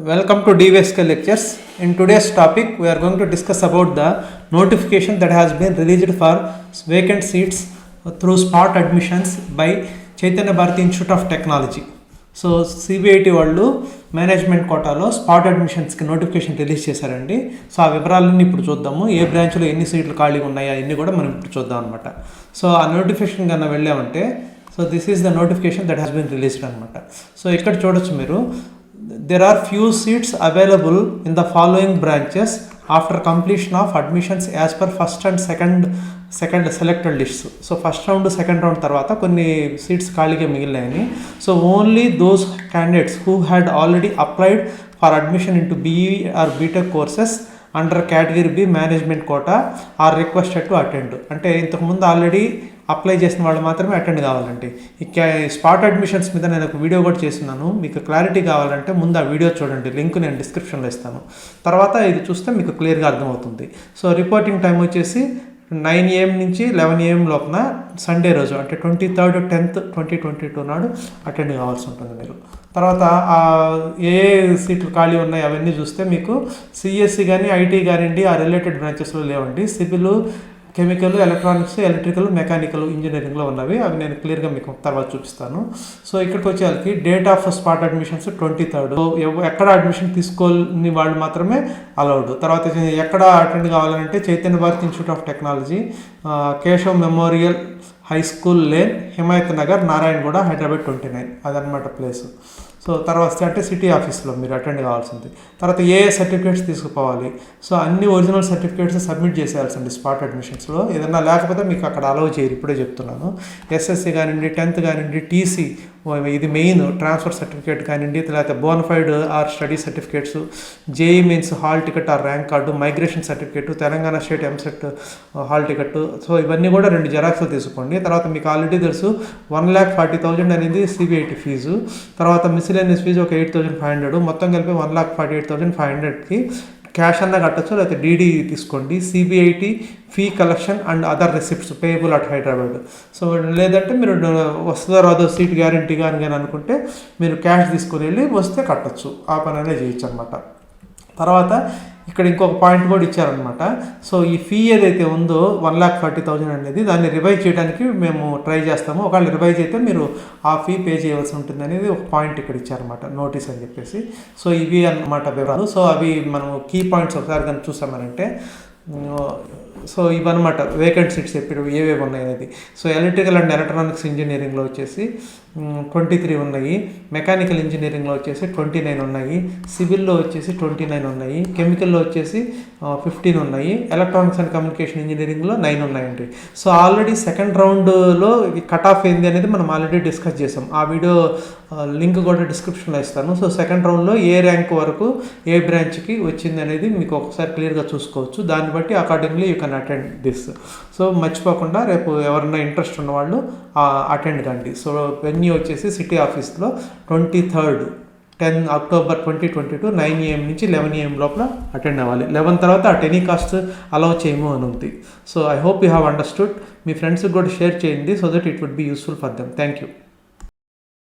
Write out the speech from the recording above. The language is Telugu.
Welcome to DVSK lectures. In today's topic, we are going to discuss about the notification that has been released for vacant seats through spot admissions by Chaitanya Bharati Institute of Technology. So CBIT వాళ్ళు మేనేజ్మెంట్ కోటాలో స్పాట్ అడ్మిషన్స్కి నోటిఫికేషన్ రిలీజ్ చేశారండి. సో ఆ వివరాలన్నీ ఇప్పుడు చూద్దాము. ఏ బ్రాంచ్లో ఎన్ని సీట్లు ఖాళీగా ఉన్నాయో అవన్నీ కూడా మనం ఇప్పుడు చూద్దాం అనమాట. సో ఆ నోటిఫికేషన్ కన్నా వెళ్ళామంటే so this is the notification that has been released అనమాట. సో ఇక్కడ చూడొచ్చు మీరు, there are few seats available in the following branches after completion of admissions as per first and second selected lists. So first round second round తర్వాత కొన్ని సీట్స్ ఖాళీగా మిగిలినాయని. So only those candidates who had already applied for admission into BE or BTech courses under category B management quota are requested to attend. అంటే ఇంతకుముందు ఆల్రెడీ అప్లై చేసిన వాళ్ళు మాత్రమే అటెండ్ కావాలండి. ఈ స్పాట్ అడ్మిషన్స్ మీద నేను ఒక వీడియో కూడా చేస్తున్నాను. మీకు క్లారిటీ కావాలంటే ముందు ఆ వీడియో చూడండి, లింక్ నేను డిస్క్రిప్షన్లో ఇస్తాను. తర్వాత ఇది చూస్తే మీకు క్లియర్గా అర్థమవుతుంది. సో రిపోర్టింగ్ టైం వచ్చేసి 9 AM నుంచి 11 AM లోపల సండే రోజు అంటే 23rd 10th 2022 నాడు అటెండ్ కావాల్సి ఉంటుంది మీరు. తర్వాత ఏ సీట్లు ఖాళీ ఉన్నాయి అవన్నీ చూస్తే మీకు సిఎస్సి కానీ ఐటీ కానివ్వండి ఆ రిలేటెడ్ బ్రాంచెస్లో లేవండి. Civil, chemical, electronics, electrical, mechanical ఇంజనీరింగ్లో ఉన్నవి. అవి నేను క్లియర్గా మీకు తర్వాత చూపిస్తాను. సో ఇక్కడికి వచ్చేసరికి date of spot admissions 23rd. ఎక్కడ అడ్మిషన్ తీసుకోని వాళ్ళు మాత్రమే అలౌడ్. తర్వాత ఎక్కడ అటెండ్ కావాలంటే Chaitanya Bharathi institute of technology, Keshav memorial high school lane, Himayat Nagar, Narayanguda, Hyderabad 29 అదనమాట ప్లేస్. సో తర్వాత అంటే సిటీ ఆఫీస్లో మీరు అటెండ్ కావాల్సింది. తర్వాత ఏ సర్టిఫికేట్స్ తీసుకుపోవాలి. సో అన్ని ఒరిజినల్ సర్టిఫికేట్స్ సబ్మిట్ చేసేయాల్సింది స్పాట్ అడ్మిషన్స్లో. ఏదన్నా లేకపోతే మీకు అక్కడ అలౌ చేయరు, ఇప్పుడే చెప్తున్నాను. ఎస్ఎస్సి కానివ్వండి, 10th కానివ్వండి, టీసీ ఇది మెయిన్ ట్రాన్స్ఫర్ సర్టిఫికేట్ కానివ్వండి, లేకపోతే bonafide or study certificates, JEE mains hall ticket or rank card, migration certificate, Telangana state EAMCET hall ticket. So ఇవన్నీ కూడా 2 జెరాక్స్లు తీసుకోండి. తర్వాత మీకు ఆల్రెడీ తెలుసు 1,40,000 అనేది సిబిఐటి ఫీజు. తర్వాత మిస్సిలేనియస్ ఫీజు ఒక 8,500, మొత్తం కలిపి 1,48,500కి క్యాష్ అన్నా కట్టచ్చు, లేకపోతే డీడీ తీసుకోండి. CBIT fee collection and other receipts payable at Hyderabad. So లేదంటే మీరు వస్తుందో రాదో సీట్ గ్యారంటీ కానీ అనుకుంటే మీరు క్యాష్ తీసుకుని వెళ్ళి వస్తే కట్టచ్చు, ఆ పని అనేది చేయొచ్చు అనమాట. తర్వాత ఇక్కడ ఇంకొక పాయింట్ కూడా ఇచ్చారనమాట. సో ఈ ఫీ ఏదైతే ఉందో 1,40,000 అనేది దాన్ని రివైజ్ చేయడానికి మేము ట్రై చేస్తాము. ఒకవేళ రివైజ్ అయితే మీరు ఆ ఫీ పే చేయవలసి ఉంటుంది అనేది ఒక పాయింట్ ఇక్కడ ఇచ్చారనమాట, నోటీస్ అని చెప్పేసి. సో ఇవి అన్నమాట వివరాలు. సో అవి మనం కీ పాయింట్స్ ఒకసారి కానీ చూసామనంటే సో ఇవన్నమాట వేకెంట్ సీట్స్ ఎప్పుడు ఏవేవి ఉన్నాయి అనేది. సో ఎలక్ట్రికల్ అండ్ ఎలక్ట్రానిక్స్ ఇంజనీరింగ్లో వచ్చేసి 23 ఉన్నాయి, మెకానికల్ ఇంజనీరింగ్లో వచ్చేసి 29 ఉన్నాయి, సివిల్లో వచ్చేసి 29 ఉన్నాయి, కెమికల్లో వచ్చేసి 15 ఉన్నాయి, ఎలక్ట్రానిక్స్ అండ్ కమ్యూనికేషన్ ఇంజనీరింగ్లో 9 ఉన్నాయండి. సో ఆల్రెడీ సెకండ్ రౌండ్లో కట్ ఆఫ్ ఏంది అనేది మనం ఆల్రెడీ డిస్కస్ చేసాం. ఆ వీడియో లింక్ కూడా డిస్క్రిప్షన్లో ఇస్తాను. సో సెకండ్ రౌండ్లో ఏ ర్యాంక్ వరకు ఏ బ్రాంచ్కి వచ్చింది అనేది మీకు ఒకసారి క్లియర్గా చూసుకోవచ్చు. దాన్ని బట్టి accordingly you can attend this. So మర్చిపోకుండా రేపు ఎవరైనా ఇంట్రెస్ట్ ఉన్నవాళ్ళు అటెండ్ కండి. సో వెన్యూ వచ్చేసి సిటీ ఆఫీస్లో 23rd 10 October 2022 9 AM నుంచి 11 AM లోపల అటెండ్ అవ్వాలి. 11 తర్వాత అట్ ఎనీ కాస్ట్ అలౌ చేయము అని ఉంది. So I hope you have understood. మీ ఫ్రెండ్స్కి కూడా షేర్ చేయండి so that it would be useful for them. Thank you.